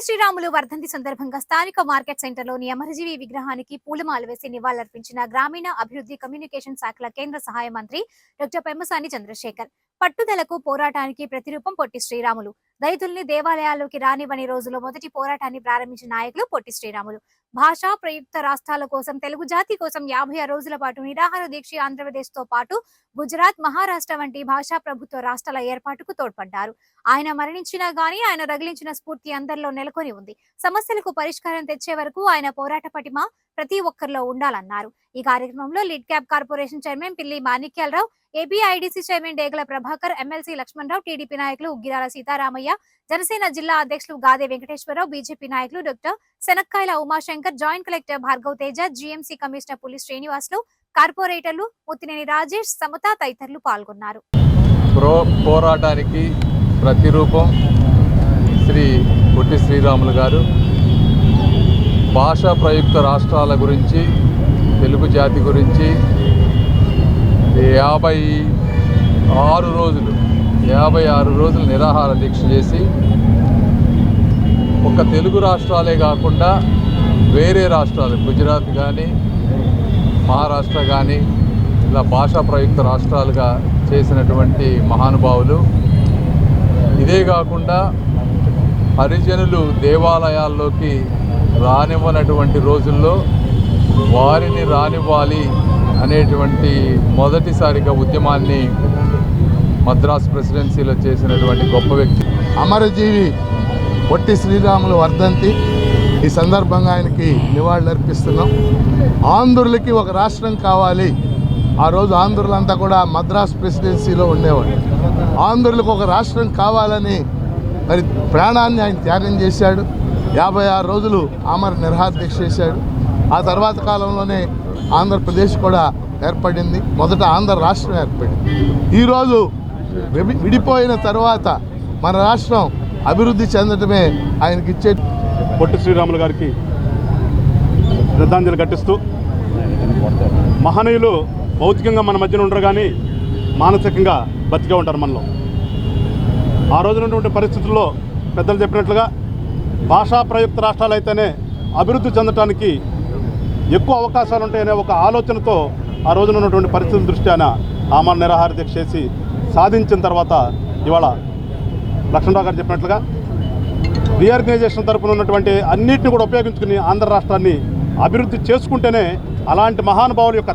శ్రీరాములు వర్ధంతి సందర్భంగా స్థానిక మార్కెట్ సెంటర్లోని అమరజీవి విగ్రహానికి పూలమాల వేసి నివాళులర్పించిన గ్రామీణ అభివృద్ధి కమ్యూనికేషన్ శాఖల కేంద్ర సహాయ మంత్రి డాక్టర్ పెమ్మసాని చంద్రశేఖర్. పట్టుదలకు పోరాటానికి ప్రతిరూపం పొట్టి శ్రీరాములు. దళితుల్ని దేవాలయాల్లోకి రానివ్వని రోజులో మొదటి పోరాటాన్ని ప్రారంభించిన నాయకులు పొట్టి శ్రీరాములు. భాషా ప్రయుక్త రాష్ట్రాల కోసం, తెలుగు జాతి కోసం 56 రోజుల పాటు నిరాహార దీక్ష ఆంధ్రప్రదేశ్ తో పాటు గుజరాత్, మహారాష్ట్ర వంటి భాషా ప్రభుత్వ రాష్ట్రాల ఏర్పాటుకు తోడ్పడ్డారు. ఆయన మరణించినా గానీ ఆయన రగిలించిన స్ఫూర్తి అందరిలో నెలకొని ఉంది. సమస్యలకు పరిష్కారం తెచ్చే వరకు ఆయన పోరాట పటిమ ప్రతి ఒక్కరిలో ఉండాలన్నారు. ఈ కార్యక్రమంలో lid cap corporation chairman Pilli Manikyala Rao, APIDC chairman Degala Prabhakar, MLC Lakshmana Rao, TDP నాయకులు ఉగ్గిరాల సీతారామయ్య, జనసేన జిల్లా అధ్యక్షులు గాదే వెంకటేశ్వరరావు, బీజేపీ నాయకులు doctor Sanakkayala Uma Shankar, joint collector Bhargav Teja, GMC commissioner Puli Srinivasulu, కార్పొరేటర్లు ముత్తినేని రాజేష్, సమత తదితరులు పాల్గొన్నారు. పోరాటానికి ప్రతిరూపం శ్రీ పొట్టి శ్రీరాములు గారు. భాషా ప్రయుక్త రాష్ట్రాల గురించి, తెలుగు జాతి గురించి 56 రోజులు నిరాహార దీక్ష చేసి ఒక తెలుగు రాష్ట్రాలే కాకుండా వేరే రాష్ట్రాలు, గుజరాత్ కానీ మహారాష్ట్ర కానీ ఇలా భాషా ప్రయుక్త రాష్ట్రాలుగా చేసినటువంటి మహానుభావులు. ఇదే కాకుండా హరిజనులు దేవాలయాల్లోకి రానివ్వనటువంటి రోజుల్లో వారిని రానివ్వాలి అనేటువంటి మొదటిసారిగా ఉద్యమాన్ని మద్రాస్ ప్రెసిడెన్సీలో చేసినటువంటి గొప్ప వ్యక్తి. అమరజీవి పొట్టి శ్రీరాములు వర్ధంతి ఈ సందర్భంగా ఆయనకి నివాళులర్పిస్తున్నాం. ఆంధ్రులకి ఒక రాష్ట్రం కావాలి. ఆ రోజు ఆంధ్రులంతా కూడా మద్రాస్ ప్రెసిడెన్సీలో ఉండేవాడు. ఆంధ్రులకు ఒక రాష్ట్రం కావాలని మరి ప్రాణాన్ని ఆయన త్యాగం చేశాడు. 56 రోజులు ఆమర నిరాహార దీక్ష చేశాడు. ఆ తర్వాత కాలంలోనే ఆంధ్రప్రదేశ్ కూడా ఏర్పడింది. మొదట ఆంధ్ర రాష్ట్రం ఏర్పడింది. ఈరోజు విడిపోయిన తర్వాత మన రాష్ట్రం అభివృద్ధి చెందడమే ఆయనకి ఇచ్చే. పొట్టి శ్రీరాములు గారికి శ్రద్ధాంజలి ఘటిస్తూ, మహనీయులు భౌతికంగా మన మధ్యన ఉండరు కానీ మానసికంగా బతికే ఉంటారు మనలో. ఆ రోజునటువంటి పరిస్థితుల్లో పెద్దలు చెప్పినట్లుగా భాషా ప్రయుక్త రాష్ట్రాలు అయితేనే అభివృద్ధి చెందడానికి ఎక్కువ అవకాశాలు ఉంటాయనే ఒక ఆలోచనతో ఆ రోజున ఉన్నటువంటి పరిస్థితుల దృష్ట్యాన ఆమర నిరాహార దీక్ష చేసి సాధించిన తర్వాత ఇవాళ లక్ష్మణరావు గారు చెప్పినట్లుగా రీఆర్గనైజేషన్ తరపున ఉన్నటువంటి అన్నింటినీ కూడా ఉపయోగించుకుని ఆంధ్ర రాష్ట్రాన్ని అభివృద్ధి చేసుకుంటేనే అలాంటి మహానుభావుల యొక్క